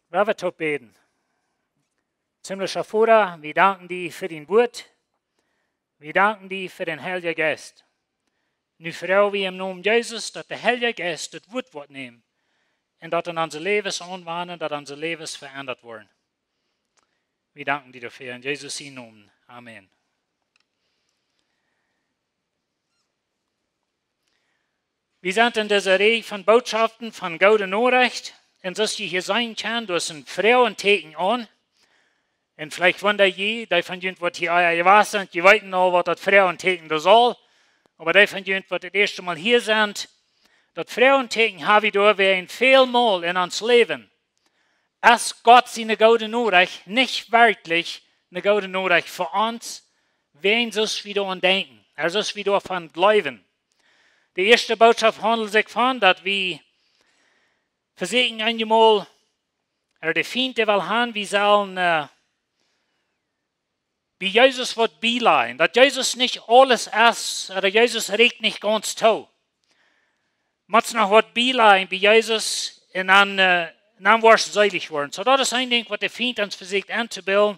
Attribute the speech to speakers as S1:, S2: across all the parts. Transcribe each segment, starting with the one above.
S1: Laten we tot beten. Ziemlicher Vater, wir danken dir für dein Wort. Wir danken dir für den Heiligen Geist. Nu vertrouwen we im Namen Jesus, dat der Heilige Geist het Wort wordt nemen. En dat in onze levens aanwenden, dat onze levens veranderd worden. Wir danken dir dafür in Jesus' Namen. Amen. Wir sind in dieser Reihe von Botschaften von Gute Nachricht. Und das je hier sein kann, durch ein Frauenteken an. Und vielleicht wundert ihr, die von jemand, was hier euer was sind, die wissen noch, was das Frauenteken da soll. Aber die von jemand, was das erste Mal hier sind, das Frauenteken habe ich da während vielmal in uns Leben. Als Gott seine gute Nachricht nicht wirklich eine gute Nachricht für uns, wenn sie es wieder an denken, also es wieder von glauben. Die erste Botschaft handelt sich von, dass wir versuchen einmal, die Feind will haben, wir sollen wie Jesus wird beileiden, dass Jesus nicht alles ist, oder Jesus regt nicht ganz zu. Muss noch was beileiden bei Jesus und dann wird es seilig werden. So das ist ein Ding, was der Feind uns versucht anzubilden.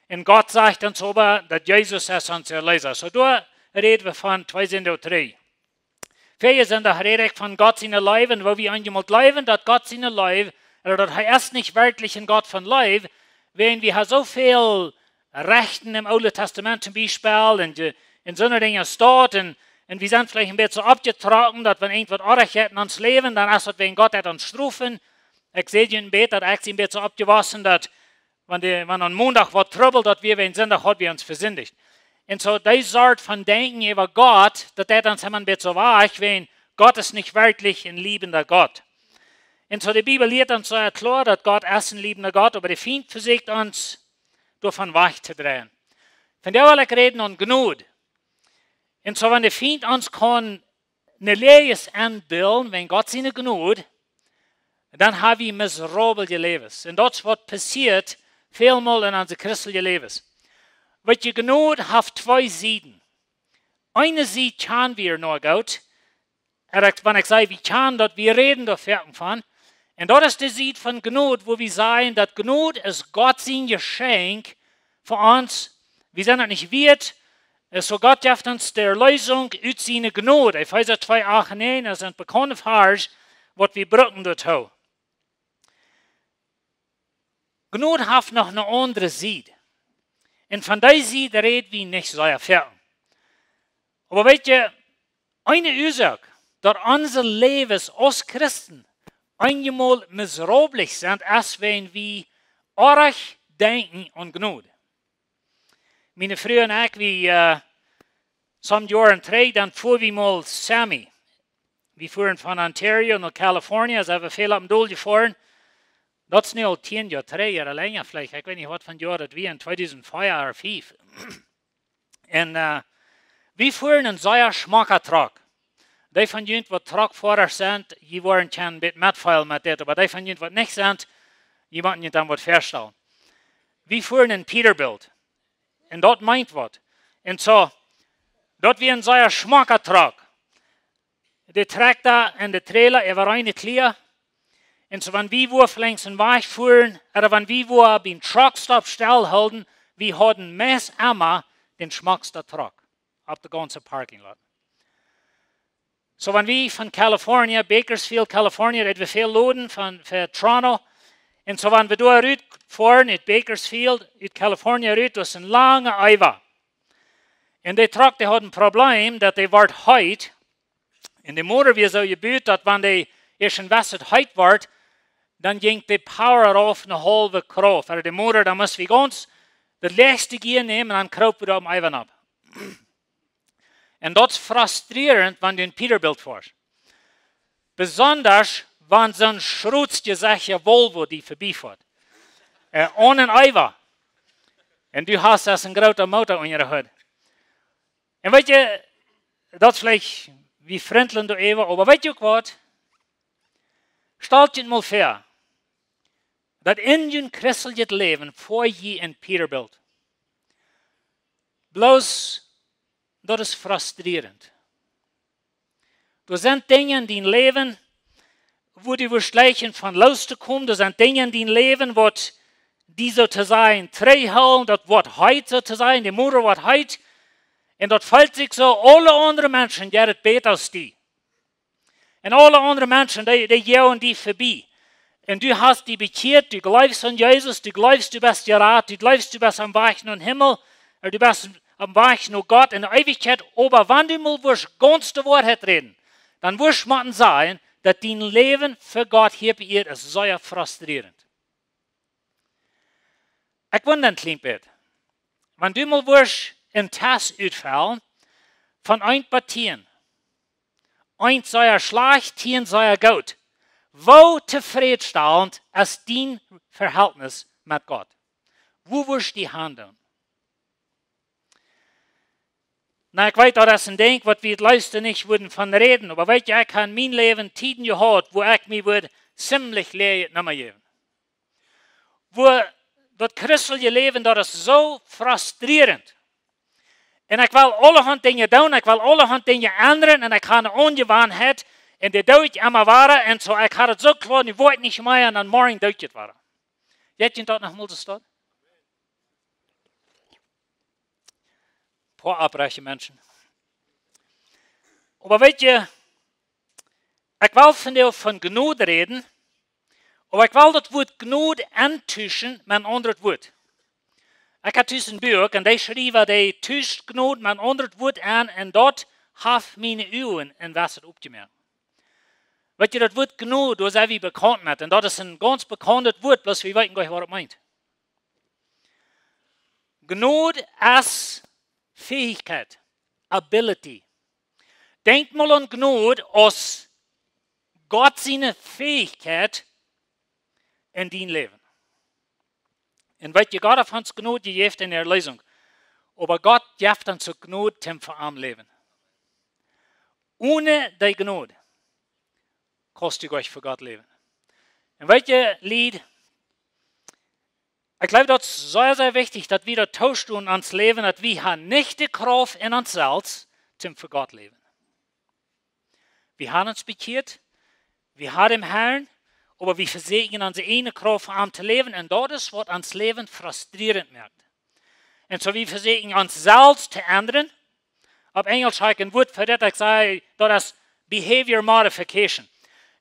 S1: Und Gott sagt uns aber, dass Jesus ist unser Erlöser. So da reden wir von 2 sind 3. Wir sind da redet von Gott seine Leben, wo wir einmal glauben, dass Gott seine Leben, oder dass er ist nicht wirklich ein Gott von Leben, wenn wir so viel Rechten im Alten Testament zum Beispiel und in so einer Dinge steht und wir sind vielleicht ein bisschen abgetragen, dass wenn irgendwas Arg hätten ans Leben, dann ist das, wenn Gott hat uns strafen. Ich sehe ihn beten, dass ich ein bisschen abgewaschen, dass wenn am Montag was Trouble, dass wir, wenn Sonntag hat, wir uns versündigt. Und so, die Sorte von Denken über Gott, dass der dann ein bisschen weich, wenn Gott ist nicht wirklich ein liebender Gott. Und so, die Bibel lehrt uns so klar, dass Gott ist ein liebender Gott, aber der Feind versucht uns, davon weich zu drehen. Von der will ich reden und Gnade. Und so, wenn der Feind uns kann eine Lehres anbilden, wenn Gott seine Gnade, dann haben wir miserable Lebens. Und das, was passiert, vielmal in unser christlichen Lebens. Weil die Gnade hat 2 Seiten. Eine Seite kann wir noch gut. Wenn ich sage, wie kann das, wir reden da von. Und das ist die Seite von Gnade, wo wir sagen, dass Gnade ist Gott sein Geschenk für uns. Wir sind das nicht wert. So Gott gibt uns die Erlösung aus seiner Gnade. Epheser 2, 8 und 9, das sind bekannte Vers, was wir brauchen dazu. Gnade hat noch eine andere Seite. Und von dieser Seite reden wir nicht so viel. Aber weißt du, eine Ursache, dass unser Leben als Christen einmal miserabel sind, als wenn wir arg denken an Gnade. Meine Frau und ich, wir some Jahren 3, dann fuhren wir mal Sammy. Wir fuhren von Ontario nach Kalifornien, also haben wir viel auf dem Dol gefahren. Das ist nicht al 10 Jahre, 3 Jahre länger vielleicht. Ich weiß nicht, was von Jahr das war, in 2004 oder 2005. Und wir fuhren einen sehr schmacker Truck. Die von jenen, die Truckfahrer sind, die waren kein bisschen mitfallen mit dem, aber die von jenen, die nicht sind, die wollten nicht dann was feststellen. Wir fuhren in Peterbilt. Und dort meint was. Und so, dort war ein sehr schmacker Truck. Der Traktor und der Trailer, war reine Klier. Und so, wenn wir längs den Weg fuhren, oder wenn wir beim Truckstop stillhalten, wir hatten meist immer den schmacksten Truck auf der ganzen Parking Lot. So, wenn wir von Kalifornien, Bakersfield, Kalifornien, reden wir viel Laden für Toronto. Und so, wenn wir da fahren, in Bakersfield, in Kalifornien, das ist ein langer Eiver. Und der Truck, der hat ein Problem, dass der wird heiß. Und der Motor wird so gebaut, dass wenn der erst ein Wasser heiß wird, dann ging die Power auf eine halbe Kraft. Also der Motor, da muss wir ganz das letzte Gier nehmen und dann kraupt wir da am Eiver ab. Und das ist frustrierend, wenn du in Peterbilt fährst. Besonders, wenn so ein schrutzgesicher Volvo die vorbeifährt. Ohne Eiver. Und du hast das ein großer Motor in ihrer Hut. Und weißt du, das ist vielleicht wie Fremdland oder Eva, aber weißt du was? Stellt dir mal vor, dass in dein christliches Leben vor je in Peterbilt. Bloß, das ist frustrierend. Da sind Dinge in deinem Leben, wo die Verschleichen von loszukommen, das sind Dinge, die leben, was die so zu sein, treihalten, das wird heute so zu sein, die Mutter wird heute. Und dort fällt sich so, alle anderen Menschen, die het beter als die. Und alle anderen Menschen, die jagen die vorbei. Und du hast die bekehrt, du glaubst an Jesus, du glaubst, du bist gerat, du glaubst, du bist am Weg nach Himmel, oder du bist am Weg nach Gott in der Ewigkeit. Aber wenn du mal ganz die Wahrheit reden, dann wirst du sagen, dass dein Leben für Gott hier bei ihr ist sehr frustrierend. Ich wundere ein klein bisschen. Wenn du mal wirst einen Test ausfallen von 1 bis 10. 1 sei schlecht, 10 sei gut. Wo zufriedenstellend ist dein Verhältnis mit Gott? Wo wirst du die handeln? Na, ich weiß, das ist ein Ding, was wir Leute nicht würden von reden, aber weißt du, ich habe in meinem Leben Zeiten gehabt, wo ich mich ziemlich leer nicht mehr geben. Wo das christliche Leben, das ist so frustrierend. Und ich will allerhand Dinge tun, ich will allerhand Dinge ändern und ich habe eine Ungewohnheit und die tue ich immer weiter und so, ich habe es so klar, ich wollte nicht mehr und dann morgen tue ich es weiter. Jetzt sind dort noch mal das dort? Ein paar abreiche Menschen. Aber weißt du, ich will von dir von Gnade reden, aber ich will das Wort Gnade antischen mit einem anderen Wort. Ich habe ein Buch und die schreiben, die tischt Gnade mit einem anderen Wort an und dort habe meine Augen in Wasser aufgemerkt. Weißt du, das Wort Gnade, das ist wie bekannt mit und das ist ein ganz bekanntes Wort, bloß wir wissen gar nicht, was es meint. Gnade ist Fähigkeit, Ability. Denk mal an Gnade als Gott seine Fähigkeit in dein Leben. Und weißt du, Gott hat uns Gnade gegeben in der Lesung. Aber Gott gibt uns so Gnade zum Verarm Leben. Ohne die Gnade kostet euch für Gott leben. Und weißt du, Lied, ich glaube, das ist sehr, sehr wichtig, dass wir das tauschen ans Leben, dass wir haben nicht die Kraft in uns selbst zum für Gott leben. Wir haben uns bekehrt, wir haben den Herrn, aber wir versägen unsere eine Kraft an zu leben und das ist, was uns Leben frustrierend macht. Und so wir versägen uns selbst zu ändern. Auf Englisch habe ich ein Wort für das, ich sage, das ist Behavior Modification.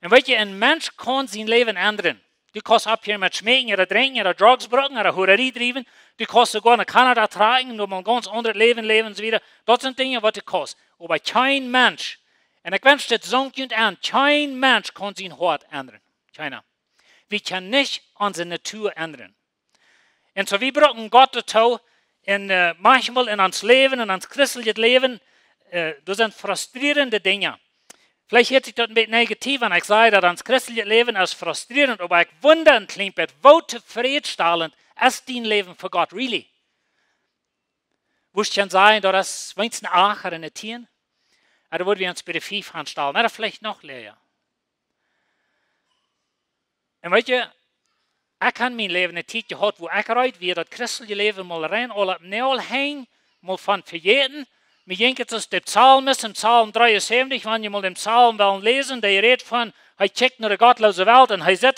S1: Und weißt du, ein Mensch kann sein Leben ändern. Du kannst ab hier mit Schmecken oder Trinken oder Drugs brauchen oder Hurerie treiben. Du kannst sogar nach Kanada tragen, nur mal ein ganz anderes Leben leben und so weiter. Das sind Dinge, was du kannst. Aber kein Mensch, und ich wünsche das so an, kein Mensch kann sein Hort ändern. Keiner. Wir können nicht unsere Natur ändern. Und so wir brauchen Gott dazu, und manchmal in uns Leben, in uns christliches Leben, das sind frustrierende Dinge. Vielleicht hört sich das ein bisschen negativ an, ich sage, dass uns christliches Leben ist frustrierend, aber ich wundere ein klein bisschen, wo zufriedenstellend ist dein Leben für Gott, really? Wusst du sagen, dass das wenigstens ein Acher in den Tieren? Oder würden wir uns bei der Vieh anstellen? Oder vielleicht noch leer. Und weißt du, ich kann mein Leben eine Zeit gehabt, wo ich reut, wie das christliche Leben mal rein, alle Nähl hängen, mal von verjäten. Wir denken, dass der Psalm ist, im Psalm 73, wenn ihr mal den Psalm lesen, der redet von, er checkt nach der gottlosen Welt und er sieht,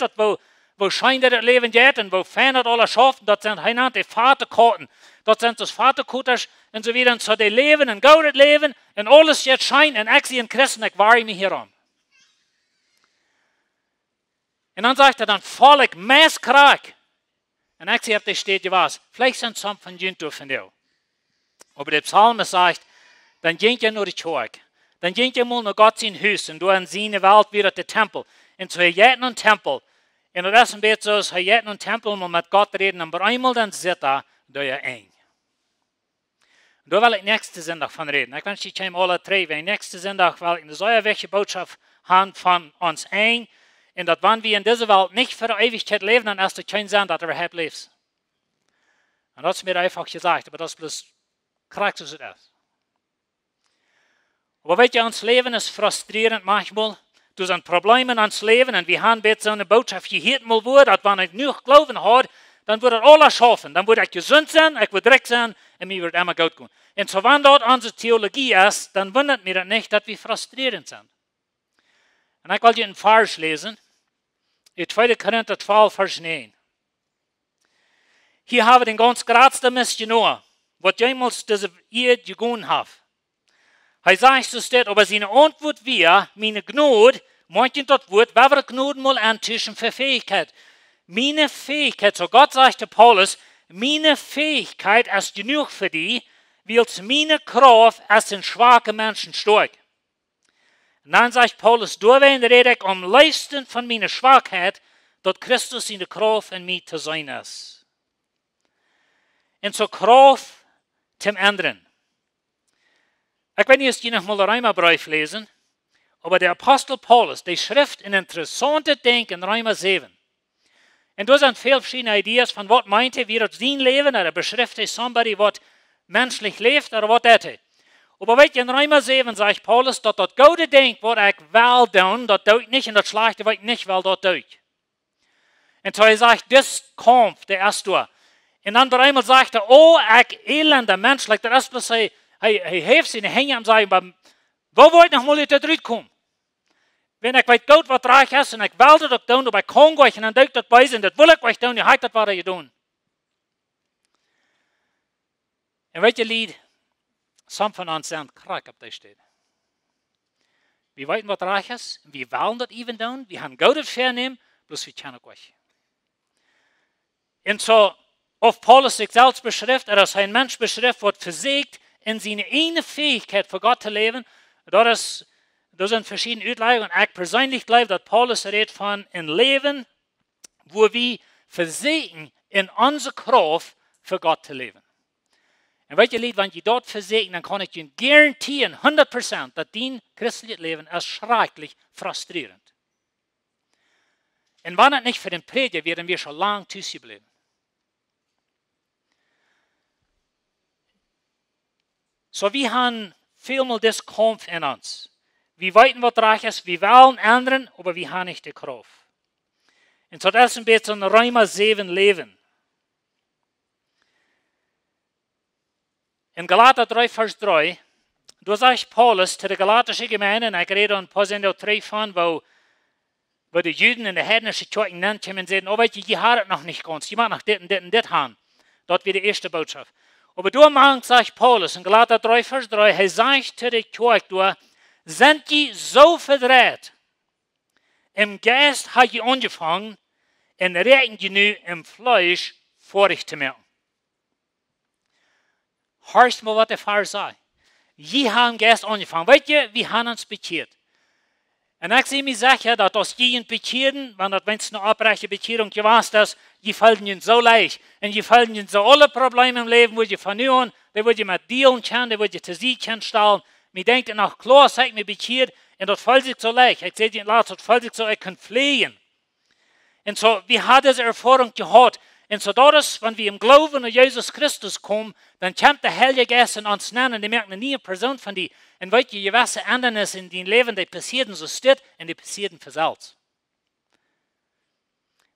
S1: wo scheint das Leben geht und wo fern alle schaffen, das sind die Vaterkarten, das sind das Vaterkutters und so weiter, und so die leben ein gutes Leben und alles jetzt scheint und ich sehe in Christen, ich wahre mich hier um. Und dann sagt er, dann fall ich messkrank. Und ich sehe, da steht ja was, vielleicht sind es von Jünto von dir. Aber der Psalm sagt, dann ging er nur die Kirche. Dann ging er mal nach Gott sein Haus und du in seine Welt wieder der Tempel. Und so er geht in den Tempel. Und das ist ein bisschen so, er geht in den Tempel mal mit Gott reden, aber einmal dann sitzt er, da er eng. Und da will ich nächsten Sonntag von reden. Ich wünsche, ich komme alle drei, weil nächsten Sonntag will ich eine solche welche Botschaft haben von uns eng. Und dass wenn wir in dieser Welt nicht für die Ewigkeit leben, dann ist es kein Sinn, dass du überhaupt lebst. Und das ist mir einfach gesagt, aber das ist bloß korrekt, so es ist. Aber weißt du, unser Leben ist frustrierend manchmal. Du hast Probleme in uns Leben und wir haben jetzt so eine Botschaft gehört mal wo, dass wenn ich nicht glauben habe, dann wird es alles schaffen. Dann wird ich gesund sein, ich wird recht sein und mir wird immer gut gehen. Und so wenn dort unsere Theologie ist, dann wundert mir das nicht, dass wir frustrierend sind. Und ich will dir einen Vers lesen In 2. Korinther 12, Vers 9. Hier haben wir den ganz grootste missionaar, wat jemals deze eerd gegaan heeft. Hij zegt so steht, aber seine Antwort wir, meine Gnade, manchen das Wort, wer wir Gnade mal antischen für Fähigkeit. Meine Fähigkeit, so Gott sagte Paulus, meine Fähigkeit ist genug für die, weil meine Kraft ist in schwachen Menschen stark. Und dann sagt Paulus, durchweg rede ich am leisten von meiner Schwachheit, dass Christus in der Kraft in mir zu sein ist. Und so Kraft zum anderen. Ich will jetzt noch mal den Römerbrief lesen, aber der Apostel Paulus, die schrift ein interessantes Ding in Römer 7. Und da sind viele verschiedene Ideen von was meint er, wie das sein Leben, oder beschreibt er somebody, was menschlich lebt, oder was das ist. Aber weißt du, in Römer 7 sagt Paulus, dass das gute Ding, was ich will tun, das tue ich nicht, und das schlechte, was ich nicht will, das tue ich. Und so er sagt, das Kampf, der ist da. Und dann einmal sagt er, oh, ich elender Mensch, like das ist, hij heeft zijn hängen en zei, wo wollt noch mal da drin kommen? Wenn ich weiß Gott, was reich ist, und ich will das auch tun, aber ich kann euch, und dann denkt das bei sich, und das will ich euch tun, ihr habt das, was ihr tun. Und welche Lied, some von uns sind krank, ob das steht. Wir wissen, was reich ist, und wir wollen das even tun, wir haben Gott vernehmen, bloß wir kennen euch. Und so, auf Paulus sich selbst beschrift, als ein Mensch beschrift, wird versiegt, in seine eine Fähigkeit für Gott zu leben, das sind verschiedene Auslegungen. Ich persönlich glaube, dass Paulus redet von ein Leben, wo wir versehen in unserer Kraft für Gott zu leben. Und welche Lied, wenn ihr dort versehen, dann kann ich Ihnen garantieren, 100%, dass dein christliches Leben ist schrecklich frustrierend. Und wenn es nicht für den Prediger, wären wir schon lange zugeblieben. So, wir haben vielmal das Kampf in uns. Wir wissen, was reich ist, wir wollen anderen, aber wir haben nicht die Kraft. Und so, das ist ein bisschen ein Römer 7 Leben. In Galater 3, Vers 3, da sagt Paulus zu der galatischen Gemeinde, und ich rede ein paar Sendungen 3 von, wo die Juden in der heidnischen Kirche nennt, und sagen, oh, weißt du, ihr habt es noch nicht ganz, ihr macht noch das und das und das haben. Dort wird die erste Botschaft. Aber du meinst, sagt Paulus in Galater 3, Vers 3, er sagt zu der Kirche, sind die so verdreht, im Geist hat ihr angefangen, und reden die nu im Fleisch vorig zu machen. Hörst mal, was der Pfarrer sagt. Wir haben Geist angefangen. Weißt du, wir haben uns bekehrt. Und ich sehe mir sicher, dass das jeden bekehren, wenn es eine abbreche Bekehrung gewesen ist, die fallen ihnen so leicht. Und die fallen ihnen so alle Probleme im Leben, wo sie verlieren, die wo sie mit dealen können, die wo sie zu sie können stellen. Mir denkt nach klar, seid mir bekehrt, und das fällt sich so leicht. Ich sehe den Lass, das fällt sich so, ich kann fliehen. Und so, wir haben diese Erfahrung gehabt. Und so, dass, wenn wir im Glauben an Jesus Christus kommen, dann kommt der Heilige Geist in uns nennen, und die merken nie eine Person von die. Und weil die gewisse Änderungen in deinem Leben, die passieren so steht, und die passieren für selbst.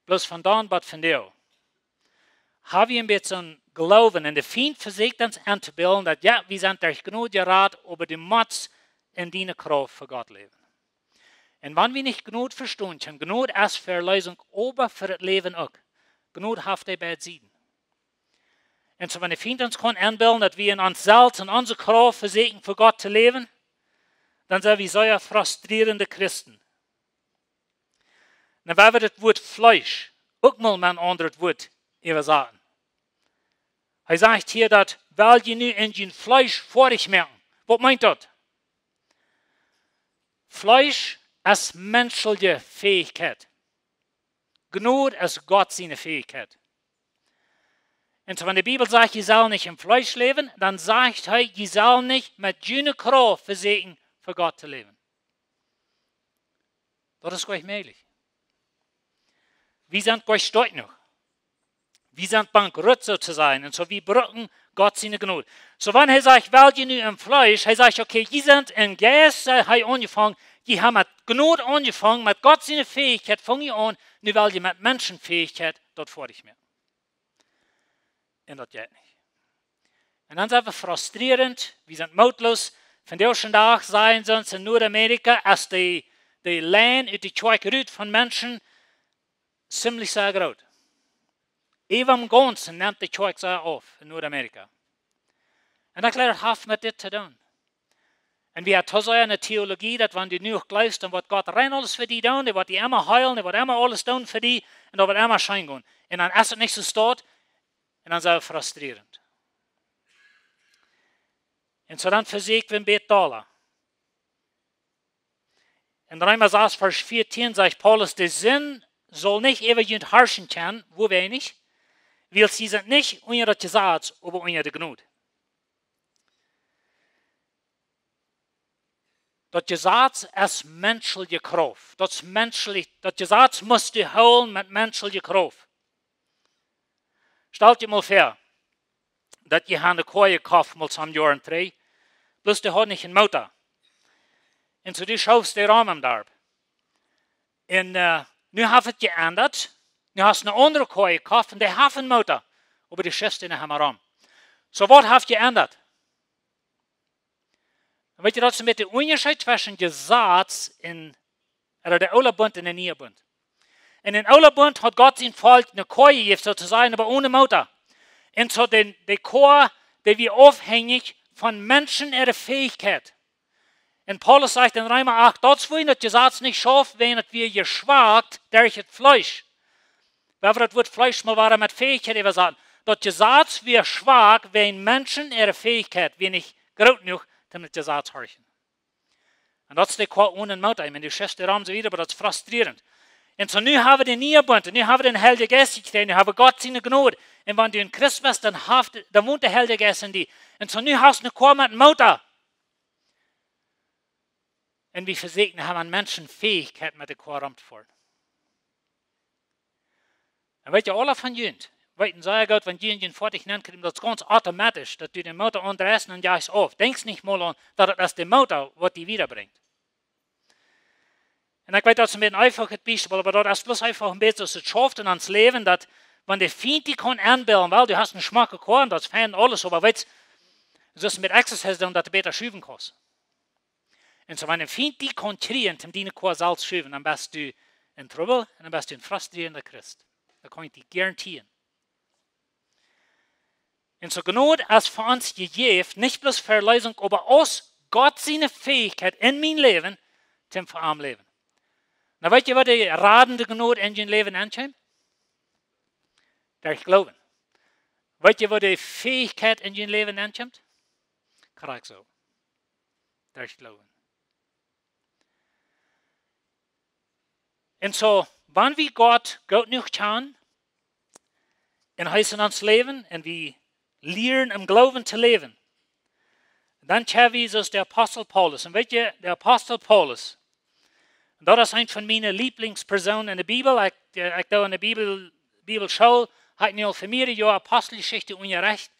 S1: Bloß von da an, was von dir. Haben wir ein bisschen Glauben, und der Feind versucht uns anzubilden, dass ja, wir sind durch genug geraten, aber die Mats in deiner Kraft für Gott leben. Und wenn wir nicht genug verstehen können, genug ist für Erlösung, aber für das Leben auch. Genug haft er bei Sieden. Und so, wenn der Feind uns kann anbilden, dass wir in uns selbst und unsere Kraft versuchen, für Gott zu leben, dann sind wir so frustrierende Christen. Dann werden wir das Wort Fleisch auch mal ein anderes Wort übersagen. Er sagt hier, dass, weil ihr nu in dein Fleisch vorig merken. Was meint das? Fleisch ist menschliche Fähigkeit. Gnade ist Gott seine Fähigkeit. Und so, wenn die Bibel sagt, ihr soll nicht im Fleisch leben, dann sagt er, ihr soll nicht mit deiner Kraft versuchen, für Gott zu leben. Das ist gleich möglich. Wir sind gleich stolz noch. Wir sind bankrott sozusagen. Und so, wir brauchen Gott seine Gnade. So, wenn er sagt, weil ihr nur im Fleisch, er sagt, okay, ihr sind im Geist, angefangen, die haben mit Gnade angefangen, mit Gott seine Fähigkeit, fangen ihr an, nur weil ihr mit Menschenfähigkeit dort vor dich mehr. Und das geht nicht. Und dann sind wir frustrierend, wir sind mutlos. Von der ersten Tag seien sie uns in Nordamerika, als die Land und die Kirche von Menschen ziemlich sehr groß. Even am Ganzen nimmt die Kirche sehr auf in Nordamerika. Und ich glaube, das hat mit das zu tun. Und wir haben so eine Theologie, dass wenn du nur glaubst, dann wird Gott rein alles für dich tun, der wird dich immer heilen, der wird immer alles tun für dich und da wird immer Schein gehen. Und dann ist es nicht so steht und dann ist es frustrierend. Und so dann versiegt wir ein Bett Dollar. In Römer 6, Vers 14 sagt Paulus, der Sinn soll nicht ewig herrschen können, wo wir nicht, weil sie sind nicht unter das Gesetz, aber unter der Gnade. Das Gesetz ist menschliche Kraft. Das Gesetz musst du holen mit menschlicher Kraft. Stell dir mal vor, dass ihr eine Kuh gekauft mal zum Jahr und 3, bloß du hast nicht einen Motor. Und so du schaufst den Rahmen da. Und nu hat es geändert. Nu hast du eine andere Kuh gekauft und die hat einen Motor. Aber die schiffst in den Rahmen. So was hat geändert? Weet je dat ze met de onderscheid zwischen Gesetz in der oude Bund und der neue Bund. In den oude Bund hat Gott sein Volk eine Kuh gegeben, sozusagen, aber ohne Motor. Und so die Kuh, die wir aufhängig von Menschen ihre Fähigkeit. Und Paulus sagt in Römer 8, dort wo das Gesetz nicht schafft, wenn wir geschwagt durch das Fleisch. Weil wir das Wort Fleisch mal waren mit Fähigkeit, wir sagen, das Gesetz wird schwach, wenn Menschen ihre Fähigkeit, wenn nicht groß genug, damit das Gesetz horchen. Und das ist die Kuh ohne Motor. Ich meine, die schäfst Rahmen so wieder, aber das ist frustrierend. Und so nu haben wir den neuen Bund, und nu haben wir den Heiligen Geist gekriegt, nu haben wir Gott seine Gnade. Und wenn du in Christ bist, dann wohnt der Heilige Geist in dir. Und so nu hast du eine Kuh mit einem Motor. Und wir versegnen haben Menschen Fähigkeit mit der Kuh rumzufahren. Und weißt du, alle von Jünd, weiten sehr gut, wenn Jünd fertig nennt, das ist ganz automatisch, dass du den Motor andrehst und jagst auf. Denkst nicht mal an, dass das der Motor, was die wiederbringt. Und ich weiß, das ist ein bisschen einfaches Beispiel, aber das ist bloß einfach ein bisschen so schafft in ans Leben, dass wenn der Feind die kann anbilden, weil du hast einen schmacken Korn, das ist fein alles, aber weißt du, das mit Exercise dann, dass du besser schüben kannst. Und so, wenn der Feind die kann kriegen, um deine Korn selbst schüben, dann bist du in Trouble und dann bist du ein frustrierender Christ. Das kann ich dir garantieren. Und so Gnade ist für uns gegeben, nicht bloß für Lösung, aber aus Gott seine Fähigkeit in mein Leben zum verarmen Leben. Na, weißt ihr, was die radende Gnade in dein Leben ankommt? Durch Glauben. Weißt ihr, was die Fähigkeit in dein Leben ankommt? Korrekt so. Durch Glauben. Und so, wenn wir Gott nicht kennen, in heißen uns Leben, und wir lernen im Glauben zu leben, dann haben wir so der Apostel Paulus. Und weißt ihr, der Apostel Paulus, und das ist eine von meinen Lieblingspersonen in der Bibel. Ich da in der Bibelschule, hat mir für mehrere Jahre Apostelgeschichte unterrichtet.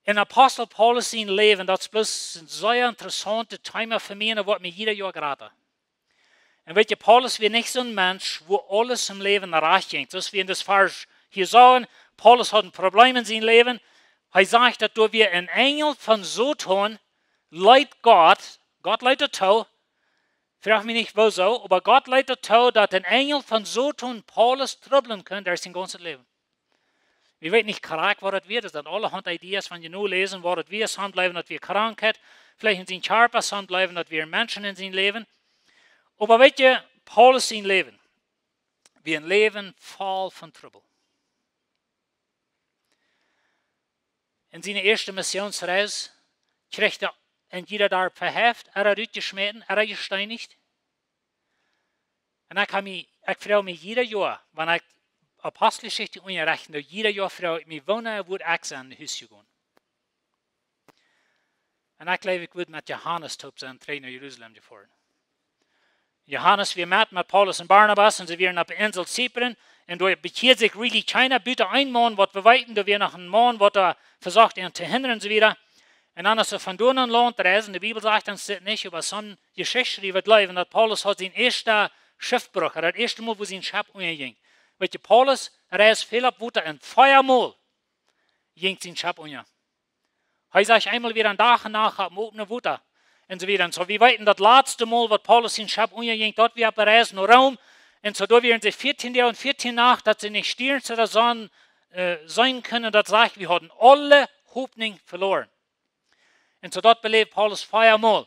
S1: In Apostel Paulus sein Leben, das ist bloß ein sehr interessantes Thema für mich, und das wird mir jeder Jahr geraten. Und weißt ihr, Paulus war nicht so ein Mensch, wo alles im Leben recht ging. Das wir in das Vers hier sagen, Paulus hat ein Problem in seinem Leben. Er sagt, dass wir ein Engel von Satan leitet Gott leitet zu, frag mich nicht, wo so, aber Gott leitet zu, dass ein Engel von Satan Paulus tröbeln kann durch sein ganzes Leben. Wir wissen nicht korrekt, was das wird. Das sind alle Ideen, wenn wir nur lesen, was das wird. Es bleiben, dass wir Krankheit, vielleicht in seinem Körper, es bleiben, dass wir Menschen in seinem Leben. Aber weißt ihr, Paulus sein Leben, wie ein Leben voll von Trübel. In seiner ersten Missionsreise kriegt er in jeder Tag verheft, er hat geschmissen, er hat gesteinigt. Und ich frage mich jeder Jahr, wenn ich Apostelgeschichte unterrichte, jeder Jahr frage ich mich, wann würde ich sein Haus gehen. Und ich glaube, ich würde mit Johannes sein, nach Jerusalem gefahren. Johannes, wir mit Paulus und Barnabas, und sie waren auf der Insel Zypern, und da bekehrt sich really keiner, bitte ein Mann, was wir weiten, da wir noch ein Mann, was da versucht, ihn zu hindern und so wieder. Und dann ist er von dort an Land reisen, die Bibel sagt uns das nicht, aber so eine Geschichte, die wird bleiben, dass Paulus hat sein erster Schiffbruch, das erste Mal, wo sein Schiff umging. Weißt du, Paulus reist Philipp, wo er ein Feuermal ging sein Schiff um. Er sagt einmal wieder ein Tag nach, am offenen Wutter. Und so wieder. Und so, wir weiten das letzte Mal, was Paulus sein Schiff umging, dort wir reisen nach Rom. Und so da werden sie 14 Jahre und 14 Nacht, dass sie nicht stieren zu der Sonne sein können. Das sagt, wir hatten alle Hoffnung verloren. Und so dort belebt Paulus 5-mal.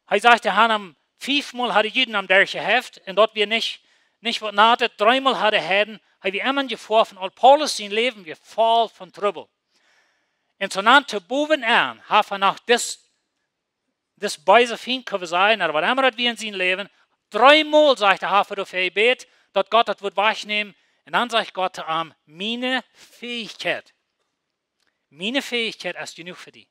S1: Er sagt, er hat 5-mal hat die Juden am Berg gehabt und dort wir nicht was nahe, 3-mal hat er wir immer geworfen, und Paulus sein Leben wir voll von Trübel. Und so nannte boven an, hat er nach das Beise fin können sein, oder was immer das wir in sein Leben, 3-mal sagt er, hat er dafür gebet, dass Gott das wird wahrnehmen, und dann sagt Gott am meine Fähigkeit ist genug für die.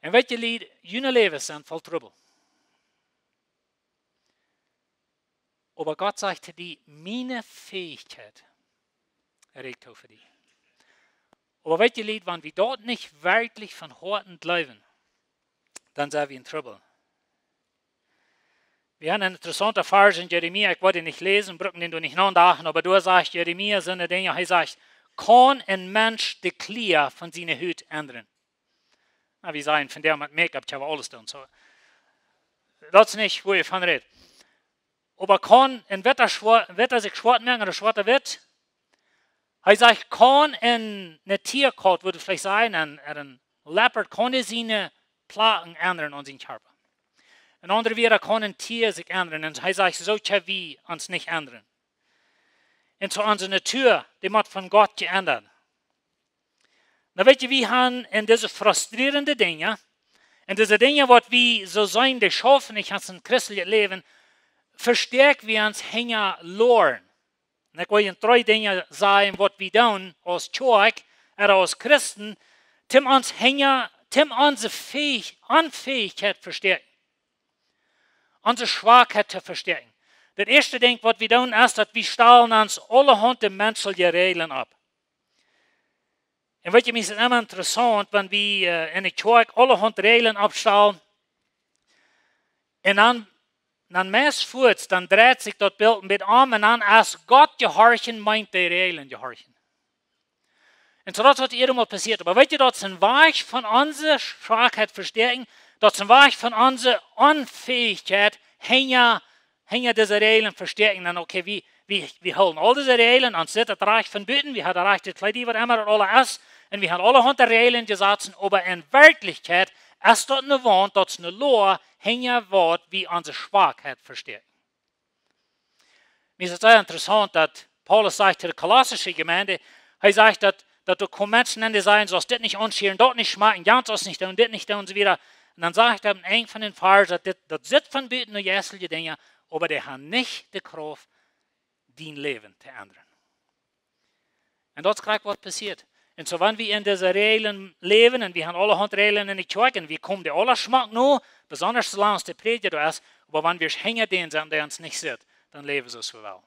S1: Und weet je, lied, jullie leven zijn vol Trübel. Aber Gott sagte die, meine Fähigkeit erregt für die. Aber weet je, lied, wenn wir dort nicht wirklich von Horten bleiben, dann sind wir in Trübel. Wir haben eine interessante Vers in Jeremia, ich wollte nicht lesen, brücken den du nicht nachdachen, aber du sagst, Jeremia sind Dinge, er sagt, kann ein Mensch die Kleider von seiner Hut ändern? Na, wir sagen, von der mit Make-up, ich habe alles da und so. Das ist nicht, wo ich von rede. Aber kann ein Wetter sich schwarz machen oder schwarzer wird? Er sagt, kann eine Tierkot, würde vielleicht sein, ein Leopard, kann seine Plagen ändern an seinen Körper. Ein anderer wieder kann ein Tier sich ändern. Und er sagt, so können wir uns nicht ändern. Und so unsere Natur, die wird von Gott geändert. Na weet je, wir haben in diese frustrierende Dinge, in diese Dinge, was wir so sein, die schaffen nicht als ein christliches Leben, verstärkt wir uns hängen loren. Und ich will Ihnen 3 Dinge sagen, was wir tun, als Kirche oder als Christen, unsere Unfähigkeit verstärken. Unsere Schwachheit zu verstärken. Das erste Ding, was wir tun, ist, dass wir stellen uns allerhand menschliche Regeln ab. Und weet je, es ist immer interessant, wenn wir in der Kirche allerhand Regeln abstellen. Und dann meistens, dann dreht sich das Bild ein bisschen um und dann als Gott gehorchen, meint die Regeln gehorchen. Und so das, was irgendwann passiert. Aber weet je, das ist ein Weg von unserer Schwachheit verstärken, das ist ein Weg von unserer Unfähigkeit, hängen diese Regeln verstärken. Dann, okay, wir holen all diese Regeln und sind das Reich von Büten, wir haben das Reich der Kleidung, was immer das alle ist. Und wir haben alle hundert Regeln gesetzt, aber in Wirklichkeit ist das eine Wand, das ist eine Lohr, hängen wird, wie unsere Schwachheit verstärken. Mir ist es sehr interessant, dass Paulus sagt zu der kolossischen Gemeinde, er sagt, dass du Menschen in dir sein sollst, das nicht anschieren, dort nicht schmecken, ganz das nicht tun, das nicht tun und so weiter. Und dann sagt er in einem von den Versen, das sind von Büten nur jährliche Dinge, aber die haben nicht die Kraft, dein Leben zu ändern. Und das ist gleich, was passiert. Und so, wenn wir in diese Regeln leben, und wir haben allerhand Regeln in die Kirche, und wir kommen die alle Schmack nur, besonders solange es der Prediger ist, aber wenn wir hängen denen sind, der uns nicht sieht, dann leben sie so well.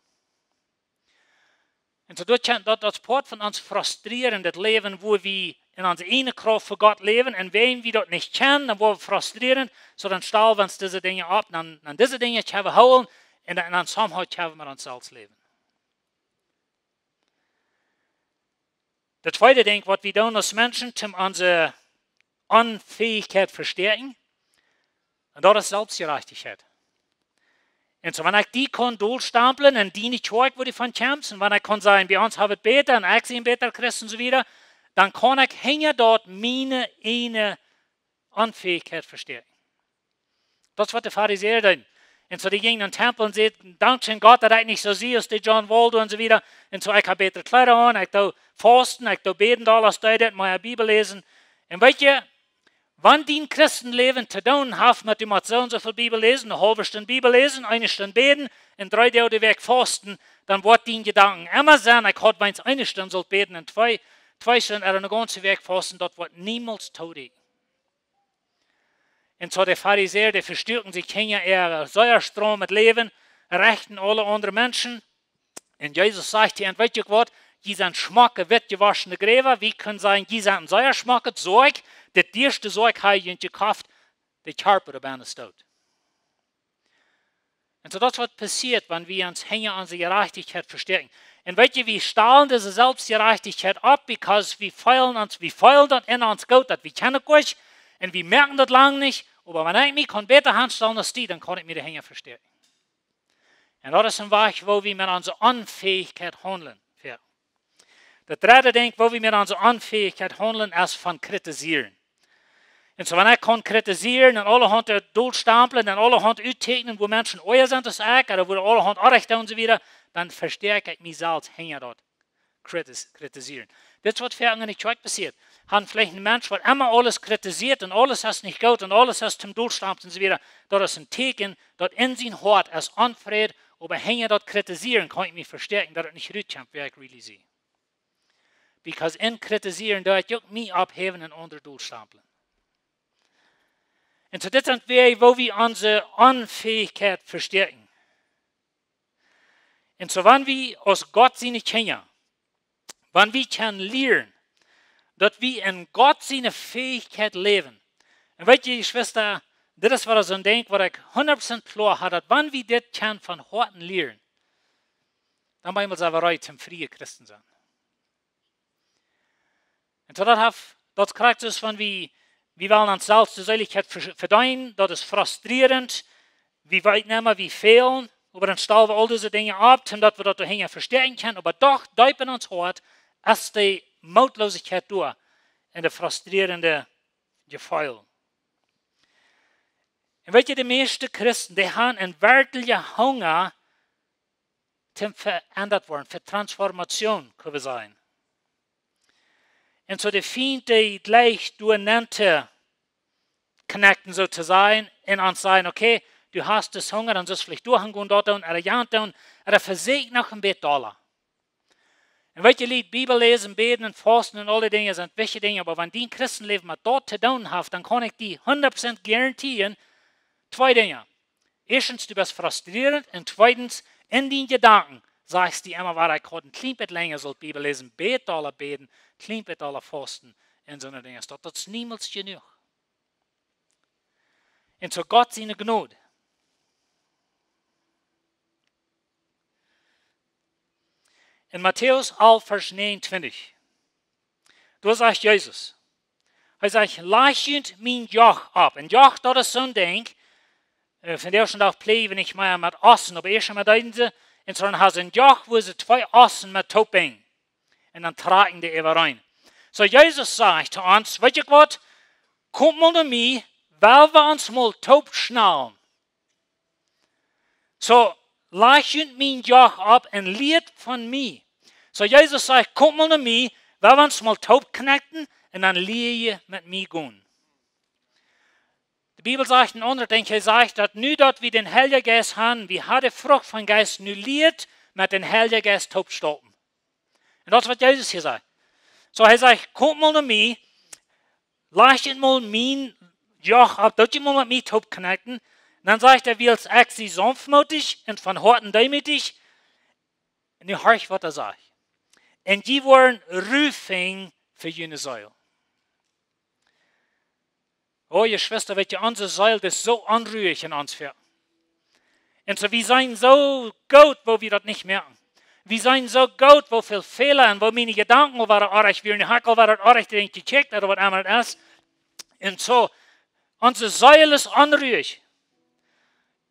S1: Und so, das Part von uns frustrieren, das Leben, wo wir in unserer eigenen Kraft für Gott leben, und wenn wir das nicht kennen, dann wo wir frustrieren, so dann stellen wir uns diese Dinge ab, dann diese Dinge können wir holen, und dann somehow können wir uns selbst leben. Das zweite Ding, was wir tun als Menschen, um unsere Unfähigkeit verstärken, und das ist Selbstgerechtigkeit. Und so, wenn ich die kann durchstempeln und die nicht Kirche, wo die von kämpfen, und wenn ich kann sagen, bei uns haben wir besser und ich sehe besser Christen und so weiter, dann kann ich hängen dort meine eine Unfähigkeit verstärken. Das ist, was die Pharisäer tun. Und so, die gingen in den Tempel und sagten, danke Gott, dass ich nicht so sehe, als die John Waldo und so weiter. Und so, ich habe bessere Kleider an, ich habe Fasten, ich habe beten, alles da, meine Bibel lesen. Und weißt du, wenn die Christenleben zu tun haben, mit dem so und so viel Bibel lesen, eine halbe Stunde Bibel lesen, eine Stunde beten, und 3 Tage die Weg fasten, dann wird die Gedanken immer sein, ich habe meins eine Stunde soll beten und zwei Stunden oder eine ganze Weg fasten, das wird niemals tot. Und so die Pharisäer, die verstärken sich hängen ihre Säuerstrom mit Leben, rechten alle anderen Menschen. Und Jesus sagt ihnen, weißt du was, die sind schmacke, wird gewaschene Gräber, wie können sein, die sind Säuerschmacke, Zeug, das erste Zeug habe ich gekauft, die Körper dabei ist tot. Und so das, was passiert, wenn wir uns hängen an die Gerechtigkeit verstärken. Und weißt du, wir stahlen diese Selbstgerechtigkeit ab, weil wir feilen das in uns gut, dass wir kennen Gott, und wir merken das lange nicht, aber wenn ich mich besser handstellen als die, dann kann ich mir die Hänge verstärken. En dat is een weg waar we met onze onfähigkeit handelen. De derde ding waar we met onze onfähigkeit handelen is van kritiseren. En zo wanneer ik kan kritiseren en alle hand uit doel stapelen en alle hand uittekenen waar mensen ooit zijn te zeggen, of waar alle hand aanrichten en zo weer, dan versterk ik mezelf heen dat kritiseren. Dit is wat vaak in de kerk passiert. Han vielleicht een mens wat immer alles kritisiert en alles is niet goed en alles is zum doel stampelt en zo weer. Dat is een teken dat in zijn hart is onvrede, aber heen dat kritiseren kan ik me versterken dat het niet goed komt, waar ik really zie. Because in kritiseren dat je ook mij opheven en onder doel stapelen. En zo dit zijn wij waar we onze onfähigheid versterken. En zo wanneer we als God zijn kennen, wanneer we kunnen leren, dat we in God zijn fähigheid leven. En weet je, Schwester, dit is wat ik denk, wat ik 100% klar had, dat wanneer we dit kunnen van harten leren, dan ben we bereid zum vrije Christen zijn. En zo dat krijgt dus van wie willen ons zelfs de zeiligheid verdienen, dat is frustrerend. We weten niet meer wie fehlen, aber dan stellen we al deze dingen op, omdat we dat doorheen versterken kunnen, aber doch diep in ons hart is die moutlosigheid door en de frustrerende gevoel. En weet je, de meeste christen, die hebben een werkelijke hunger te veranderd worden, voor transformatie, kunnen we zeggen. En zo de feind die gleich durcheinander connecten, so zu sein, in uns sagen, okay, du hast das Hunger, dann sollst du vielleicht durchgehen dort und ja tun, oder verseg noch ein bisschen Dollar. Und weet je, lied Bibel lesen, beten und fasten und alle Dinge sind wichtige Dinge, aber wenn die Christenleben mit dort zu tun haben, dann kann ich die 100% garantieren, zwei Dinge. Erstens, du bist frustrierend und zweitens, in den Gedanken sagst du immer, was ich gerade ein klein bisschen länger soll Bibel lesen, beten, klein bisschen fasten und so eine Dinge. Das ist niemals genug. Und so Gott seine Gnade. In Matthäus 11, Vers 29, da sagt Jesus, er sagt, lachend mein Joch ab. Und Joch, das ist so ein Ding, von der schon auch bleiben nicht mehr mit Ossen, aber erst mit diese, und so hat ein Joch, wo sie zwei Ossen mit Topping, und dann tragen die über rein. So Jesus sagt zu uns, weißt du was, kommt mal zu mir, weil wir uns mal taub schnallen. So, lachend mein Joch ab und lehrt von mir. So Jesus sagt, kommt mal zu mir, weil wir uns mal taub connecten und dann lehre mit mir gehen. Die Bibel sagt in anderen Dingen, er sagt, dass nu dort wir den Heiligen Geist haben, wir haben die Frucht von Geist, nu lehrt mit den Heiligen Geist taub stoppen. Und das ist, was Jesus hier sagt. So er sagt, kommt mal zu mir, lachend mal mein Joch ab, dass ihr mal mit mir taub connecten. Und dann sagt er, wir als sie sanftmütig und von Horten demütig. Und nu hör ich, was er sagt. Und die waren Rufing für jene Säule. Oh, ihr Schwester, weet je, unsere Säule ist so unruhig in uns für. Und so, wir sind so gut, wo wir das nicht merken. Wir sind so gut, wo viel Fehler und wo meine Gedanken waren arg, wie eine Hackel war arg, die ich gecheckt oder was immer das ist. Und so, unsere Säule ist unruhig.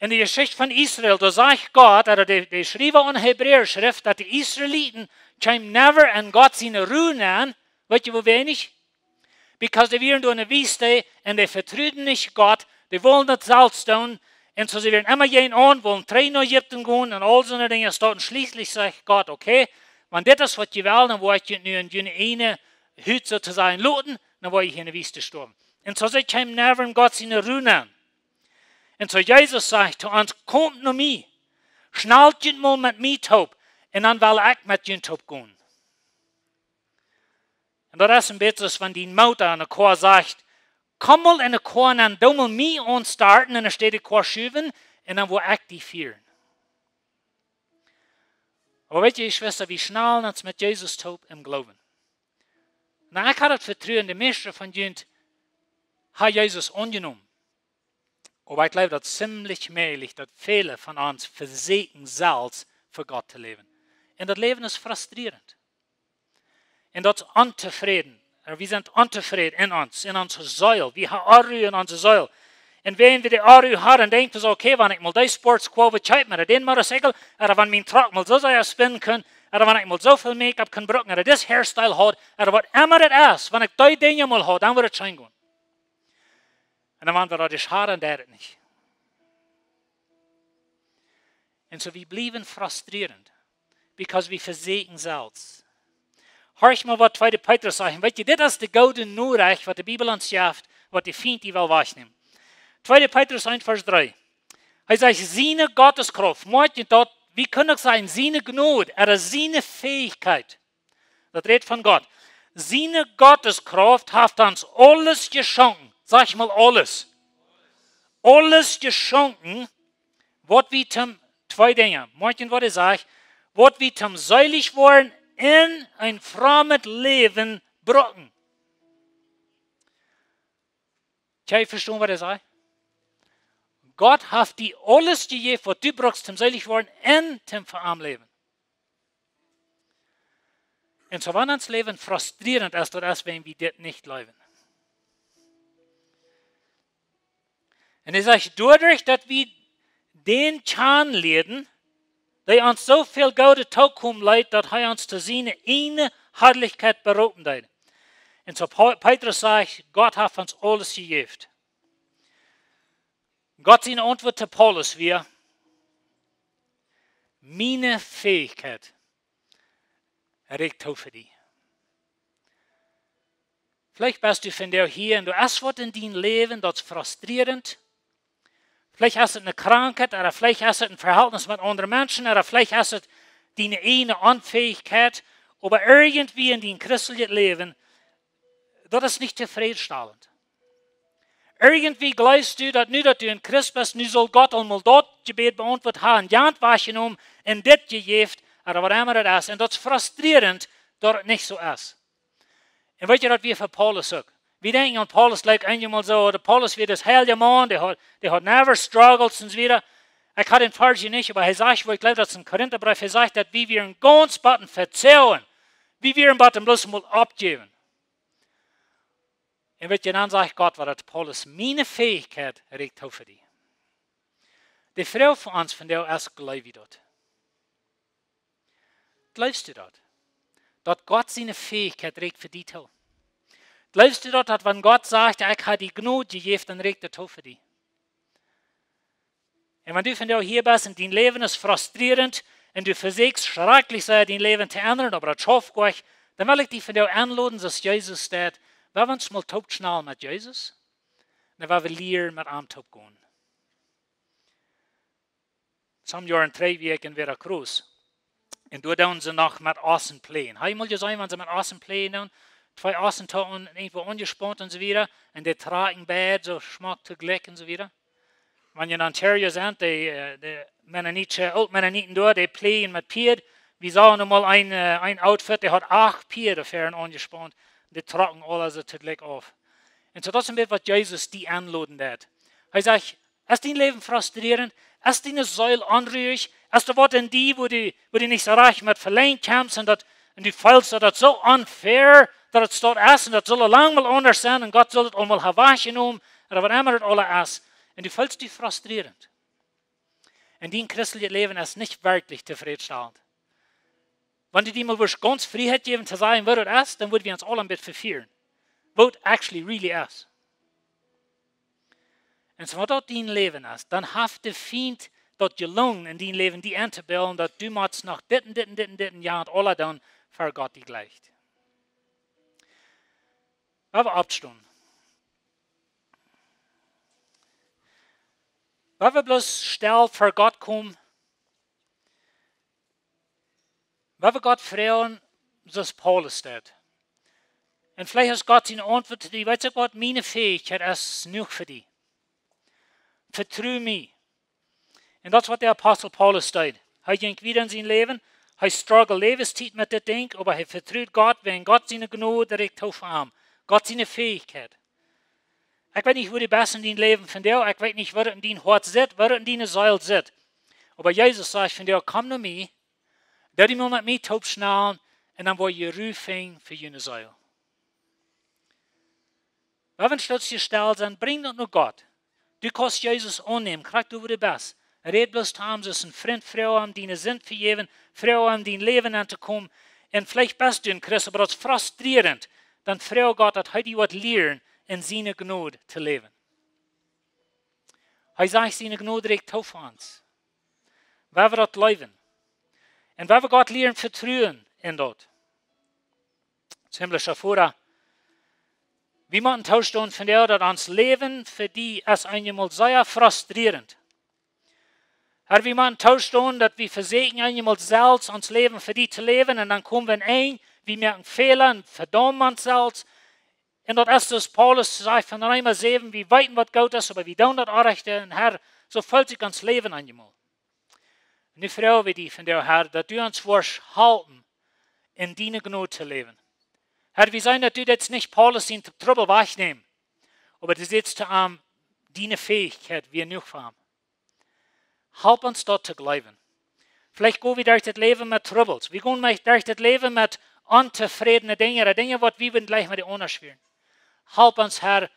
S1: In der Geschichte von Israel, da sagt Gott, oder die schrieben in Hebräer-Schrift, dass die Israeliten kämen never in Gott seine Ruhe nehmen. Weißt du, wo wenig? Because die waren in der Wüste und die vertrauten nicht Gott, die wollen nicht selbst tun. Und so sie werden immer gehen an, wollen 3 nach Ägypten gehen und all so eine Dinge. Und schließlich sagt Gott, okay, wenn das ist, was ihr wollt, dann wollt ihr nur in eine Hütte sozusagen looten, dann wollt ihr in der Wüste sterben. Und so sie kämen never in Gott seine Ruhe nehmen. Und so Jesus sagt zu uns, kommt zu mir, schnallt ihr mal mit mir taub, und dann will ich mit ihr taub gehen. Und das ist ein bisschen, wenn die Mutter an der Chor sagt, komm mal in der Chor und dann mal mich anstarten, und dann steht die Chor schüben, und dann will ich die führen. Aber weißt du, Schwester, wie schnell uns mit Jesus taub im Glauben. Na, ich habe das Vertrauen, die meisten von ihnen haben Jesus angenommen. Aber ich glaube, dass ziemlich mählich, dass viele von uns versägen selbst für Gott zu leben. Und das Leben ist frustrierend. Und das ist unzufrieden. Wir sind unzufrieden in uns, in unserer Säule. Wir haben Unruhe in unserer Säule. En wenn wir die Aru har, en denkt we zo, oké, wanneer ik mal die sportsquo bescheid met den motorcycle, en wanneer mijn truck mal zo zou spinnen kunnen, en wanneer ik mal zoveel make-up kan gebruiken, en dit hairstyle had, en wat immer het is, wanneer ik die dingen mal had, dan wordt het schijn gaan. En dan waren we dat is hard en dat het niet. En zo we blijven frustrerend, because we verzeken zelfs. Hoor maar wat 2 Petrus zegt. Weet je, dit is de gouden noorrecht wat de Bibel ons geeft, wat de vriend die wil wegnemen. 2 Petrus 1 vers 3. Hij zegt, zijn Gotteskraft, moet je dat, wie kunnen zijn, zijn genade, is zijn fähigkeit. Dat redt van God. Zijn Gotteskraft heeft ons alles geschonken. Sag mal alles. Alles geschonken, wat we zum, 2 dingen. Moet je wat ik zeg, wat we zum seilig worden in een fremd leven brengen. Kan je verstaan wat ik zeg? Gott hat die alles gegeben, was du brauchst zum selig worden und zum verarm Leben. Und so war uns Leben frustrierend, als das, wenn wir das nicht leben. Und ich sage, dadurch, dass wir den Chan leiden, der uns so viel gute Taukum leidt, dass er uns zu seiner eine Herrlichkeit berufen hat. Und so Petrus sagt, Gott hat uns alles gegeben. Gott seine Antwort zu Paulus wäre, meine Fähigkeit reicht auch für dich. Vielleicht bist du von dir hier und du hast was in deinem Leben, das ist frustrierend. Vielleicht hast du eine Krankheit, oder vielleicht hast du ein Verhältnis mit anderen Menschen, oder vielleicht hast du deine eine Unfähigkeit, aber irgendwie in deinem christlichen Leben, das ist nicht zufriedenstellend. Irgendwie glaubst du, dass nu dat du ein Christ bist, nu soll Gott einmal dort Gebet beantwortet haben, ja, was genommen, in dit gegeben, oder was immer das ist. Und das ist frustrierend, dass es nicht so ist. Und weißt du, dass wir für Paulus sagen? Wir denken an Paulus, like einmal so, oder Paulus wird das heilige Mann, der hat never struggled und so wieder. Ich hatte den Vers nicht, aber er sagt, wo ich glaube, das ist ein Korintherbrief, er sagt, dass wir ein ganz Button verzeihen, wie wir ein Button bloß mal abgeben. Und wird dann sagt Gott, was das Paulus, meine Fähigkeit reicht auch für dich. Die Frau von uns, von der ist, glaube ich dort. Glaubst du dort? Dass Gott seine Fähigkeit reicht für dich auch? Glaubst du dort, dass wenn Gott sagt, ich habe die Gnade gegeben, dann reicht das auch für dich? Und wenn du von der hier bist und dein Leben ist frustrierend und du versuchst schrecklich sein, dein Leben zu ändern, aber das schafft euch, dann will ich dich von der einladen, dass Jesus steht. Wir wollen uns mal taub schnell mit Jesus. Dann wollen wir leer mit ihm taub gehen. Some Jahren 3 Wochen in Veracruz. Und da tun sie noch mit Außen plänen. Habe ich mal gesagt, wenn sie mit Außen plänen, 2 Außentaten irgendwo angespannt und so wieder, und die tragen Bett, so schmeckt zu Glück und so wieder. Wenn ihr in Ontario sind, die Altmennoniten da, die plänen mit Pied. Wir sahen einmal ein Outfit, der hat 8 Pied dafür angespannt. Die tragen alles so zu Glück auf. Und so das ist ein bisschen, was Jesus die anladen hat. Er sagt, ist dein Leben frustrierend? Ist deine Säule unruhig? Ist da was in die, wo du nicht so reich mit verleihen kannst und du fühlst, dass das so unfair, dass es dort ist und das soll lang mal anders sein und Gott soll es einmal genommen oder was immer das alles ist. Und du fühlst dich frustrierend. Und dein christliches Leben ist nicht wirklich zufriedenstellend. Wenn du dir mal ganz Freiheit geben zu sagen, was das ist, dann würden wir uns alle ein bisschen verfehlen. Was actually really ist. Und so, was das dein Leben ist, dann hat der Feind das gelungen in dein Leben, die einzubilden, dass du musst nach ditten Jahren und alle dann für Gott die gleicht. Wenn wir abstehen. Wenn wir bloß schnell für Gott kommen, wenn wir Gott fragen, so ist Paulus steht. Und vielleicht ist Gott seine Antwort zu dir, weißt du Gott, meine Fähigkeit ist genug für dich. Vertraue mir. Und das ist, was der Apostel Paulus steht. Er ging wieder in sein Leben, er struggelt Lebenszeit mit dem Ding, aber er vertraut Gott, wenn Gott seine Gnade direkt auf ihm. Gott seine Fähigkeit. Ich weiß nicht, wo die Besten in dein Leben von dir, ich weiß nicht, wo in dein Herz sitzt, wo in deine Seele sitzt. Aber Jesus sagt von dir, komm zu mir, dat die mal mit mir taub schnallen und dann word je rufen für jene Seele. Wenn wir stolz gestellt sind, bring das nur Gott. Du kannst Jesus annehmen, kriegst du, wo du bist. Red bloß haben, dass ein Freund, Frau haben, die eine Sinn vergeben, Frau haben, die ein Leben anzukommen. Und vielleicht bist du ein Christ, aber das ist frustrierend. Dann frage Gott, dass heute was lernen, in seiner Gnade zu leben. Er sagt, seine Gnade regt auf uns. Weil wir das leben. Und weil wir Gott lernen, vertrauen in dort. Das himmlische Vater, wie man tauscht von der, dass uns Leben für die ist einmal sehr frustrierend. Herr, wie man tauscht, dass wir versägen einmal selbst uns Leben für die zu leben und dann kommen wir ein, wir merken Fehler und verdammen uns selbst. Und das ist das, Paulus sagt von Römer 7, wir weiten, was gut ist, aber wir tun das auch recht. Und Herr, so fällt sich uns Leben einmal. Und ich frage dich von dir, Herr, dass du uns halten, in deiner Gnade zu leben. Herr, wir sagen, dass du jetzt nicht Paulus in Trouble wegnehmen, aber du sitzt deine Fähigkeit, wir nicht haben. Help uns dort zu bleiben. Vielleicht gehen wir durch das Leben mit Troubles. Wir gehen durch das Leben mit unzufriedenen Dingen, Dinge, die wir gleich mit den anderen spielen. Help uns, Herr,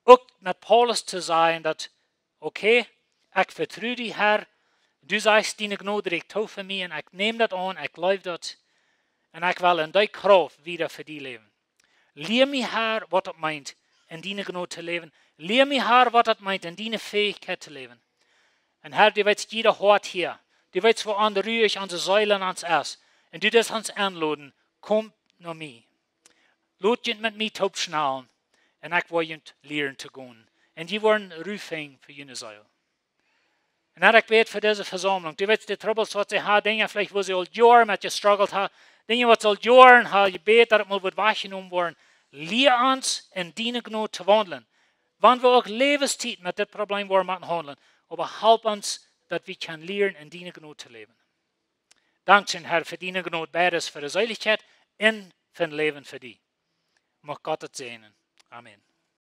S1: auch mit Paulus zu sein, dass, okay, ich vertraue dich, Herr, du sagst, deine Gnade regt auf für mich und ich nehme das an, ich glaube das und ich will in deiner Kraft wieder für dich leben. Lehr mich, Herr, was das meint, in deiner Gnade zu leben. Lehr mich, Herr, was das meint, in deiner Fähigkeit zu leben. Und Herr, du weißt jeder Hort hier. Du weißt, wo an der Rühe unsere Säulen ans Erst. Und du das uns anladen, komm nach mir. Lad jent mit mir taub schnallen. Und ich will jent lernen zu gehen. Und die wollen rufen für jene Säule. Und Herr, ich bete für diese Versammlung. Du weißt, die Troubles, was sie haben, Dinge vielleicht, wo sie all Jahre mit gestruggelt haben, Dinge, was sie all Jahre haben, ich bete, dass mal wird weggenommen worden. Lehr uns in deine Gnade zu wandeln. Wann wir auch Lebenszeit mit dem Problem wollen handeln. Aber help uns, dass wir lernen können, in deiner Gnade zu leben. Danke, Herr, für deine Gnade, beides für die Seiligkeit und für ein Leben für dich. Mag Gott es segnen. Amen.